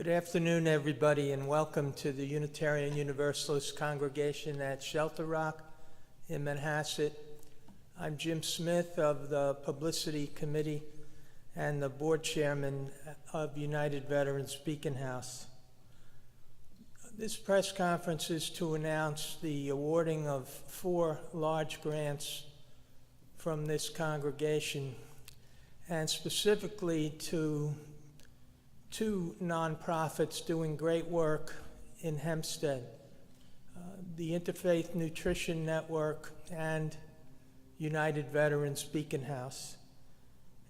Good afternoon, everybody, and welcome to the Unitarian Universalist congregation at Shelter Rock in Manhasset. I'm Jim Smith of the Publicity Committee and the board chairman of United Veterans Beacon House. This press conference is to announce the awarding of 4 large grants from this congregation, and specifically to 2 nonprofits doing great work in Hempstead, the Interfaith Nutrition Network and United Veterans Beacon House.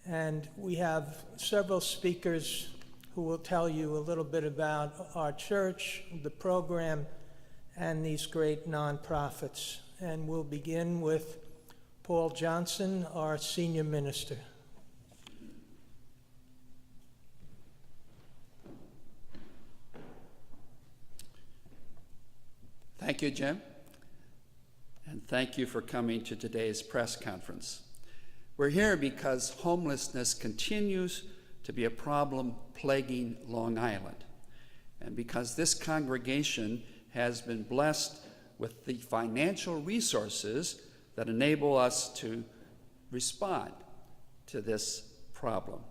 And we have several speakers who will tell you a little bit about our church, the program, and these great nonprofits. And we'll begin with Paul Johnson, our senior minister. Thank you, Jim, and thank you for coming to today's press conference. We're here because homelessness continues to be a problem plaguing Long Island, and because this congregation has been blessed with the financial resources that enable us to respond to this problem.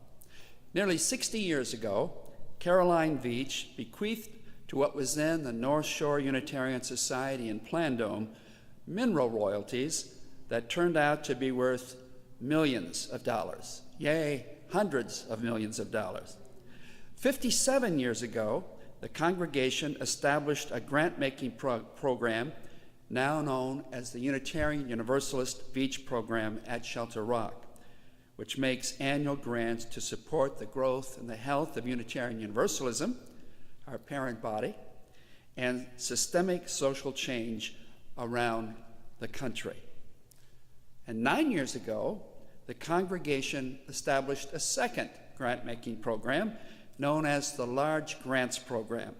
Nearly 60 years ago, Caroline Veach bequeathed to what was then the North Shore Unitarian Society in Plandome mineral royalties that turned out to be worth millions of dollars, yea, hundreds of millions of dollars. 57 years ago, the congregation established a grant-making program now known as the Unitarian Universalist Veach Program at Shelter Rock, which makes annual grants to support the growth and the health of Unitarian Universalism, our parent body, and systemic social change around the country. And 9 years ago, the congregation established a second grant-making program known as the Large Grants Program,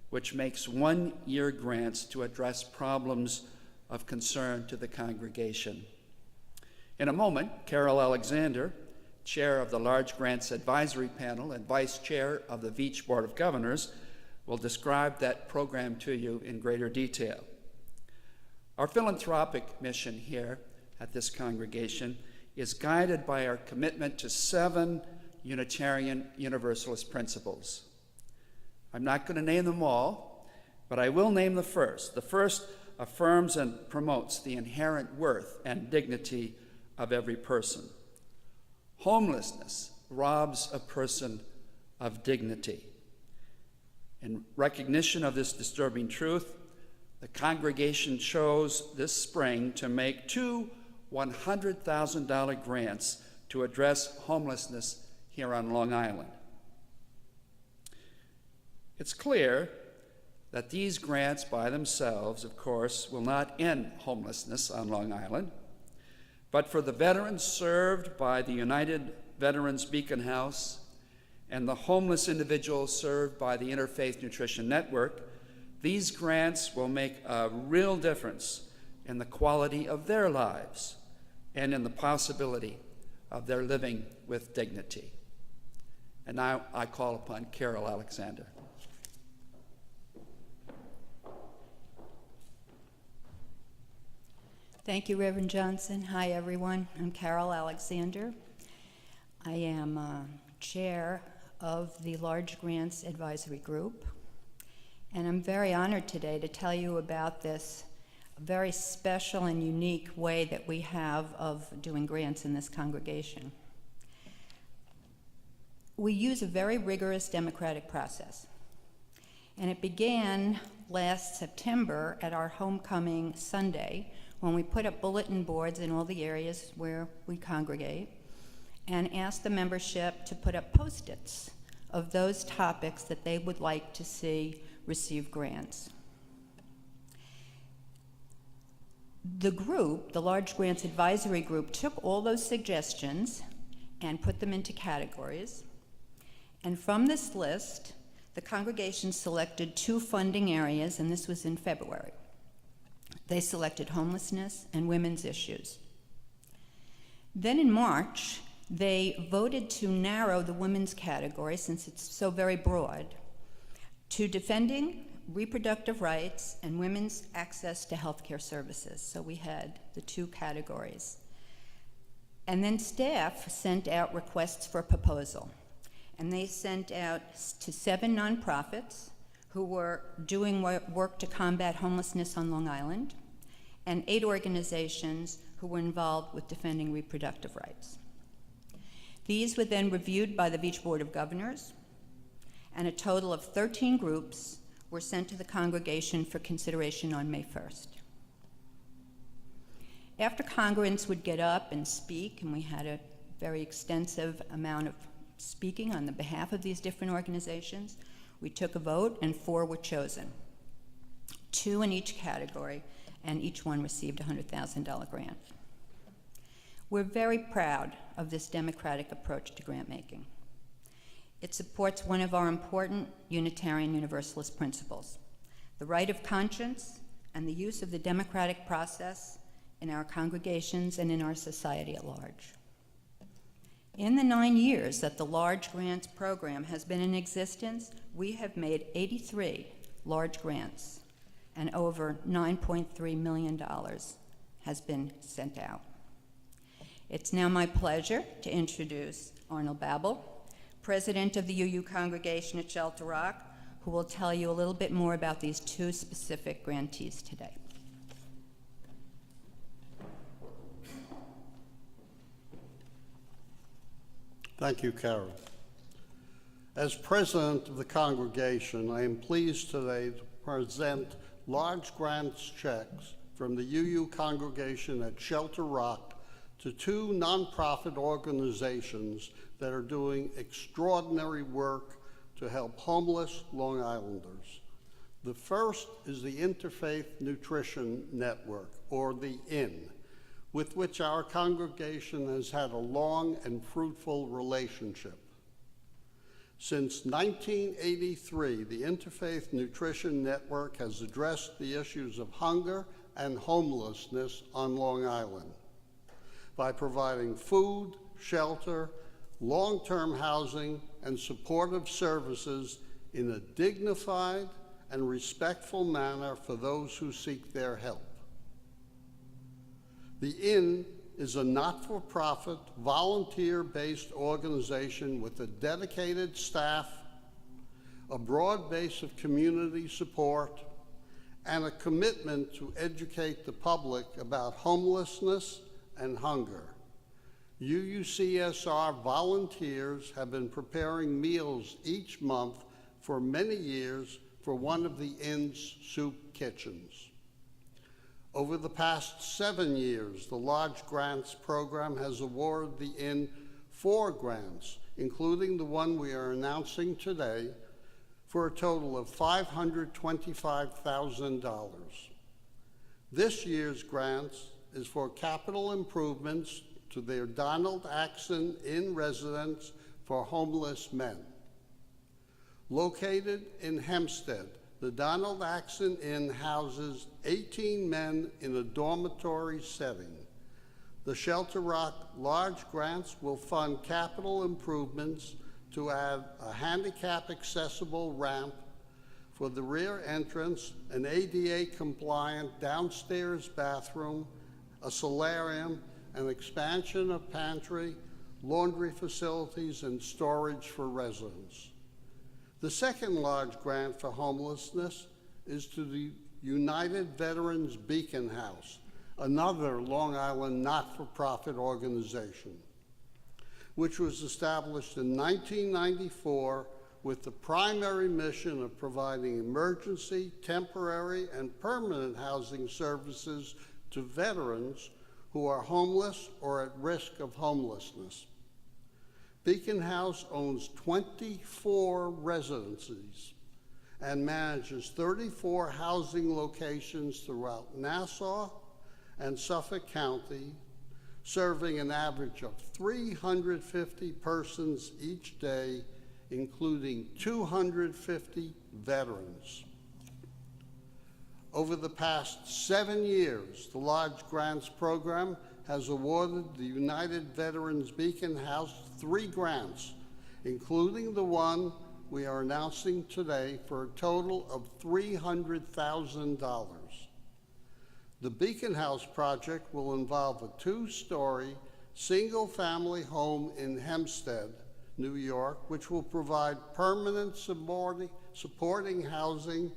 which makes one-year grants to address problems of concern to the congregation. In a moment, Carol Alexander, chair of the Large Grants Advisory Panel and vice chair of the Veach Board of Governors, will describe that program to you in greater detail. Our philanthropic mission here at this congregation is guided by our commitment to 7 Unitarian Universalist principles. I'm not going to name them all, but I will name the first. The first affirms and promotes the inherent worth and dignity of every person. Homelessness robs a person of dignity. In recognition of this disturbing truth, the congregation chose this spring to make 2 $100,000 grants to address homelessness here on Long Island. It's clear that these grants by themselves, of course, will not end homelessness on Long Island, but for the veterans served by the United Veterans Beacon House and the homeless individuals served by the Interfaith Nutrition Network, these grants will make a real difference in the quality of their lives and in the possibility of their living with dignity. And now I call upon Carol Alexander. Thank you, Reverend Johnson. Hi, everyone. I'm Carol Alexander. I am chair of the Large Grants Advisory Group, and I'm very honored today to tell you about this very special and unique way that we have of doing grants in this congregation. We use a very rigorous democratic process, and it began last September at our homecoming Sunday when we put up bulletin boards in all the areas where we congregate and asked the membership to put up Post-its of those topics that they would like to see receive grants. The group, the Large Grants Advisory Group, took all those suggestions and put them into categories. And from this list, the congregation selected 2 funding areas, and this was in February. They selected homelessness and women's issues. Then in March, they voted to narrow the women's category, since it's so very broad, to defending reproductive rights and women's access to healthcare services. So we had the two categories. And then staff sent out requests for proposal. And they sent out to 7 nonprofits who were doing work to combat homelessness on Long Island, and 8 organizations who were involved with defending reproductive rights. These were then reviewed by the Beach Board of Governors, and a total of 13 groups were sent to the congregation for consideration on May 1st. After congregants would get up and speak, and we had a very extensive amount of speaking on the behalf of these different organizations, we took a vote and 4 were chosen, 2 in each category, and each one received a $100,000 grant. We're very proud of this democratic approach to grant making. It supports one of our important Unitarian Universalist principles, the right of conscience and the use of the democratic process in our congregations and in our society at large. In the 9 years that the Large Grants Program has been in existence, we have made 83 large grants, and over $9.3 million has been sent out. It's now my pleasure to introduce Arnold Babel, President of the UU congregation at Shelter Rock, who will tell you a little bit more about these 2 specific grantees today. Thank you, Carol. As president of the congregation, I am pleased today to present large grants checks from the UU congregation at Shelter Rock to 2 nonprofit organizations that are doing extraordinary work to help homeless Long Islanders. The first is the Interfaith Nutrition Network, or the IN, with which our congregation has had a long and fruitful relationship. Since 1983, the Interfaith Nutrition Network has addressed the issues of hunger and homelessness on Long Island by providing food, shelter, long-term housing, and supportive services in a dignified and respectful manner for those who seek their help. The IN is a not-for-profit, volunteer-based organization with a dedicated staff, a broad base of community support, and a commitment to educate the public about homelessness and hunger. UUCSR volunteers have been preparing meals each month for many years for one of the IN's soup kitchens. Over the past 7 years, the Large Grants Program has awarded the IN 4 grants, including the one we are announcing today, for a total of $525,000. This year's grants is for capital improvements to their Donald Axon Inn residence for homeless men. Located in Hempstead, the Donald Axon Inn houses 18 men in a dormitory setting. The Shelter Rock Large Grants will fund capital improvements to add a handicap-accessible ramp for the rear entrance, an ADA-compliant downstairs bathroom, a solarium, an expansion of pantry, laundry facilities, and storage for residents. The second large grant for homelessness is to the United Veterans Beacon House, another Long Island not-for-profit organization, which was established in 1994 with the primary mission of providing emergency, temporary, and permanent housing services to veterans who are homeless or at risk of homelessness. Beacon House owns 24 residencies and manages 34 housing locations throughout Nassau and Suffolk County, serving an average of 350 persons each day, including 250 veterans. Over the past 7 years, the Large Grants Program has awarded the United Veterans Beacon House 3 grants, including the one we are announcing today for a total of $300,000. The Beacon House project will involve a 2-story, single-family home in Hempstead, New York, which will provide permanent supporting housing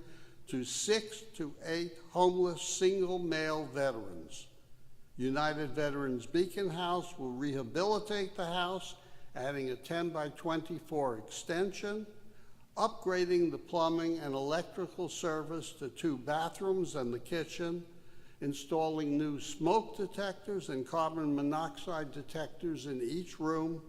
to 6 to 8 homeless single male veterans. United Veterans Beacon House will rehabilitate the house, adding a 10 by 24 extension, upgrading the plumbing and electrical service to 2 bathrooms and the kitchen, installing new smoke detectors and carbon monoxide detectors in each room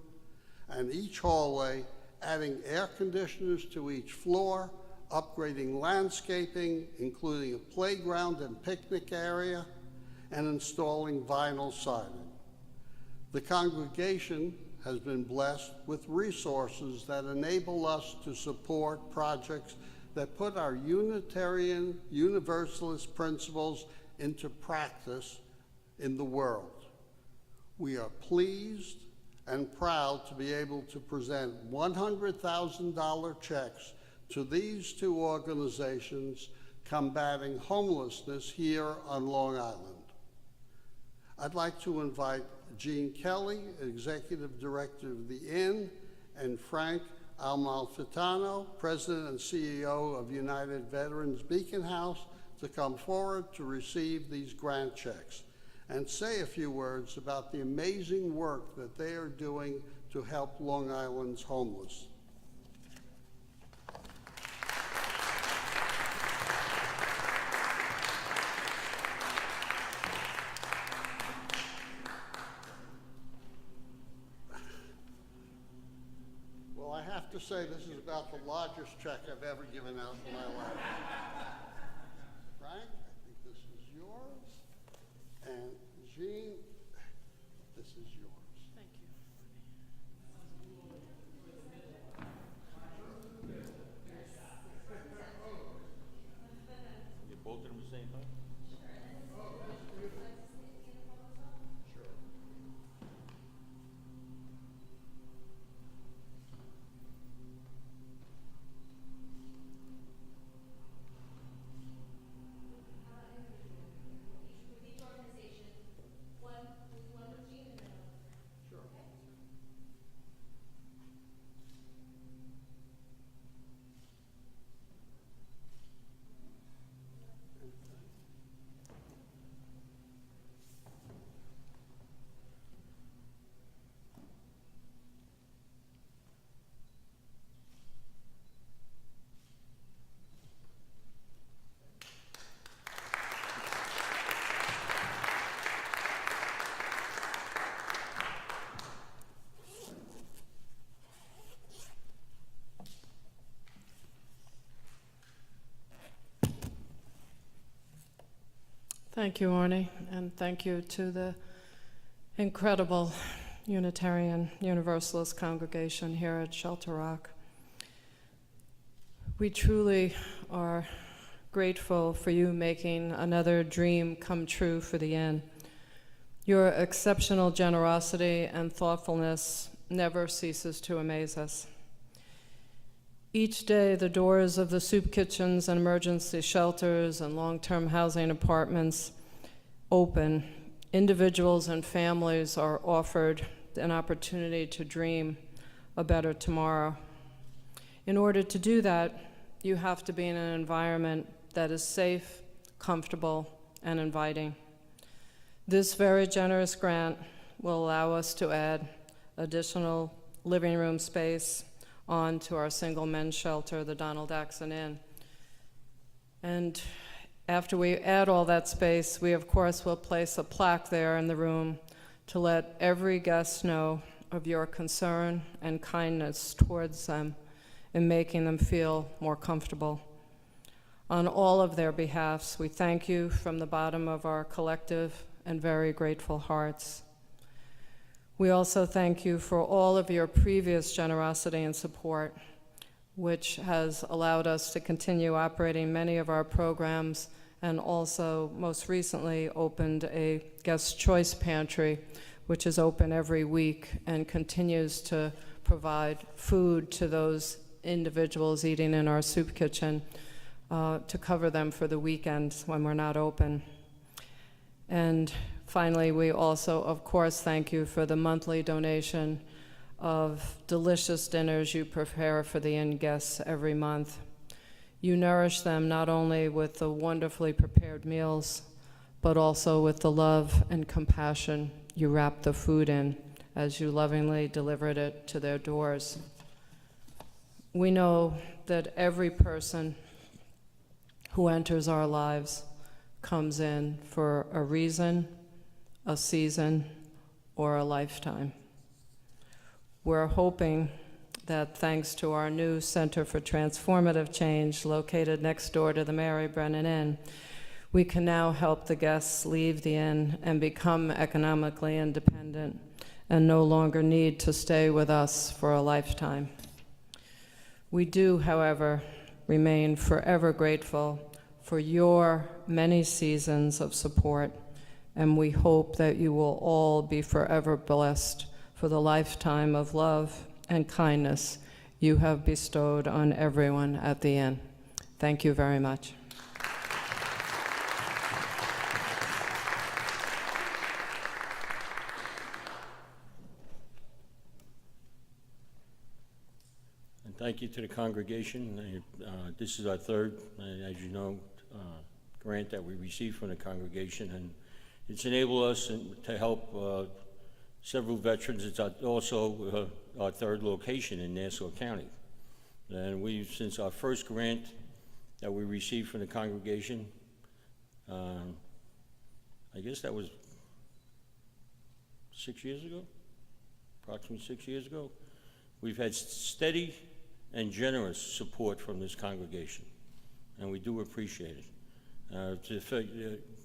and each hallway, adding air conditioners to each floor, upgrading landscaping, including a playground and picnic area, and installing vinyl siding. The congregation has been blessed with resources that enable us to support projects that put our Unitarian Universalist principles into practice in the world. We are pleased and proud to be able to present $100,000 checks to these 2 organizations combating homelessness here on Long Island. I'd like to invite Gene Kelly, Executive Director of the Inn, and Frank Amalfitano, President and CEO of United Veterans Beacon House, to come forward to receive these grant checks and say a few words about the amazing work that they are doing to help Long Island's homeless. Well, I have to say this is about the largest check I've ever given out in my life. Frank, I think this is yours. And Jean, this is yours. Thank you. You both of them the same time? Thank you, Arnie, and thank you to the incredible Unitarian Universalist congregation here at Shelter Rock. We truly are grateful for you making another dream come true for the inn. Your exceptional generosity and thoughtfulness never ceases to amaze us. Each day, the doors of the soup kitchens and emergency shelters and long-term housing apartments open. Individuals and families are offered an opportunity to dream a better tomorrow. In order to do that, you have to be in an environment that is safe, comfortable, and inviting. This very generous grant will allow us to add additional living room space on to our single men's shelter, the Donald Axon Inn. And after we add all that space, we of course will place a plaque there in the room to let every guest know of your concern and kindness towards them in making them feel more comfortable. On all of their behalfs, we thank you from the bottom of our collective and very grateful hearts. We also thank you for all of your previous generosity and support, which has allowed us to continue operating many of our programs and also most recently opened a guest choice pantry, which is open every week and continues to provide food to those individuals eating in our soup kitchen to cover them for the weekends when we're not open. And finally, we also, of course, thank you for the monthly donation of delicious dinners you prepare for the inn guests every month. You nourish them not only with the wonderfully prepared meals, but also with the love and compassion you wrap the food in as you lovingly delivered it to their doors. We know that every person who enters our lives comes in for a reason, a season, or a lifetime. We're hoping that thanks to our new Center for Transformative Change located next door to the Mary Brennan Inn, we can now help the guests leave the inn and become economically independent and no longer need to stay with us for a lifetime. We do, however, remain forever grateful for your many seasons of support, and we hope that you will all be forever blessed for the lifetime of love and kindness you have bestowed on everyone at the inn. Thank you very much. And thank you to the congregation. This is our third, as you know, grant that we received from the congregation, and it's enabled us to help several veterans. It's also our third location in Nassau County. And we've, since our first grant that we received from the congregation, I guess that was 6 years ago, approximately 6 years ago, we've had steady and generous support from this congregation, and we do appreciate it.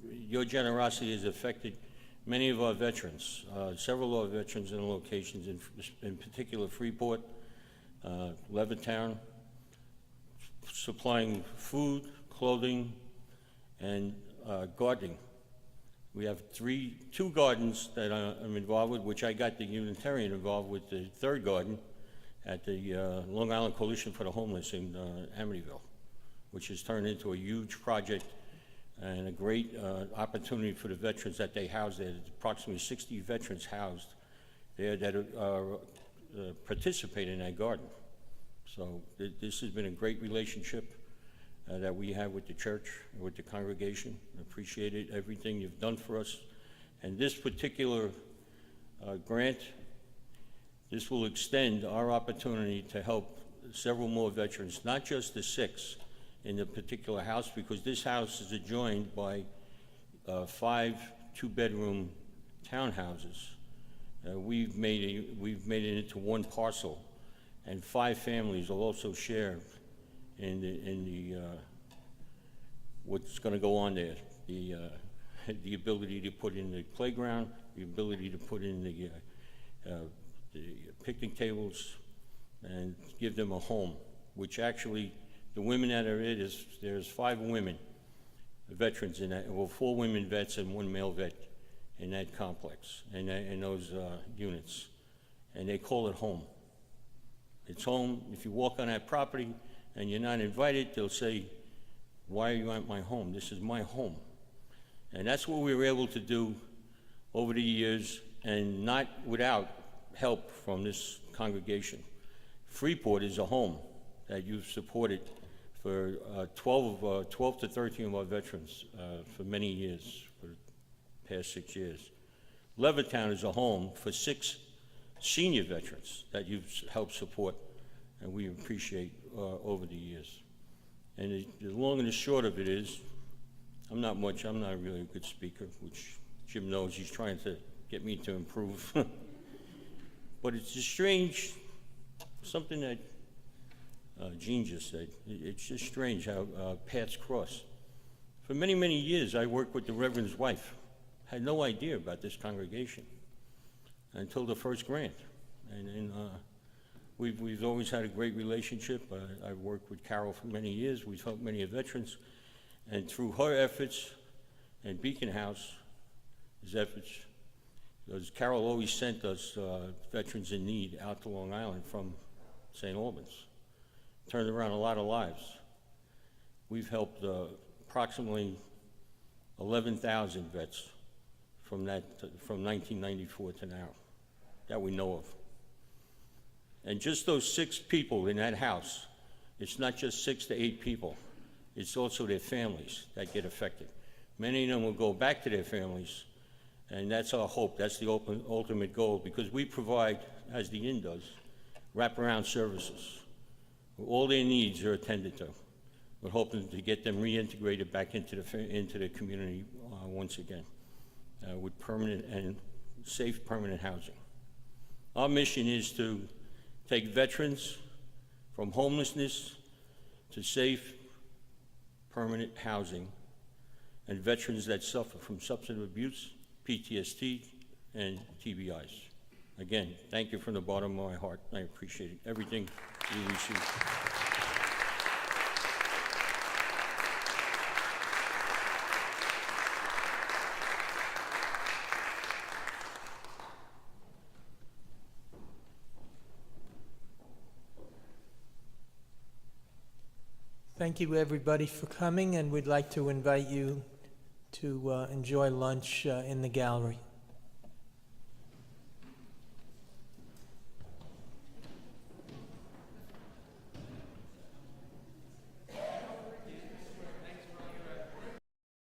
Your generosity has affected many of our veterans, several of our veterans in locations, in particular Freeport, Levittown, supplying food, clothing, and gardening. We have two gardens that I'm involved with, which I got the Unitarian involved with the third garden at the Long Island Coalition for the Homeless in Amityville, which has turned into a huge project and a great opportunity for the veterans that they house there. There's approximately 60 veterans housed there that participate in that garden. So this has been a great relationship that we have with the church, with the congregation. I appreciate everything you've done for us. And this particular grant, this will extend our opportunity to help several more veterans, not just the 6 in the particular house, because this house is adjoined by 5 two-bedroom townhouses. We've made it into one parcel, and 5 families will also share in the what's going to go on there. The ability to put in the playground, the ability to put in the picnic tables, and give them a home, which actually the women that are in it, there's 5 women, veterans in that, well, 4 women vets and 1 male vet in that complex, in those units. And they call it home. It's home. If you walk on that property and you're not invited, they'll say, "Why are you at my home? This is my home." And that's what we were able to do over the years, and not without help from this congregation. Freeport is a home that you've supported for 12 to 13 of our veterans for many years, for the past 6 years. Levittown is a home for 6 senior veterans that you've helped support, and we appreciate over the years. And the long and the short of it is, I'm not really a good speaker, which Jim knows. He's trying to get me to improve. But it's just strange, something that Gene just said. It's just strange how paths cross. For many, many years, I worked with the Reverend's wife. Had no idea about this congregation until the first grant. And we've always had a great relationship. I've worked with Carol for many years. We've helped many veterans. And through her efforts and Beacon House's efforts, because Carol always sent us veterans in need out to Long Island from St. Albans. turned around a lot of lives. We've helped approximately 11,000 vets from 1994 to now, that we know of. And just those 6 people in that house, it's not just 6 to 8 people, it's also their families that get affected. Many of them will go back to their families, and that's our hope, that's the ultimate goal, because we provide, as the Inn does, wraparound services. All their needs are attended to. We're hoping to get them reintegrated back into the community once again with permanent and safe permanent housing. Our mission is to take veterans from homelessness to safe permanent housing, and veterans that suffer from substance abuse, PTSD, and TBIs. Again, thank you from the bottom of my heart. I appreciate it. Everything you receive. Thank you, everybody, for coming, and we'd like to invite you to enjoy lunch in the gallery.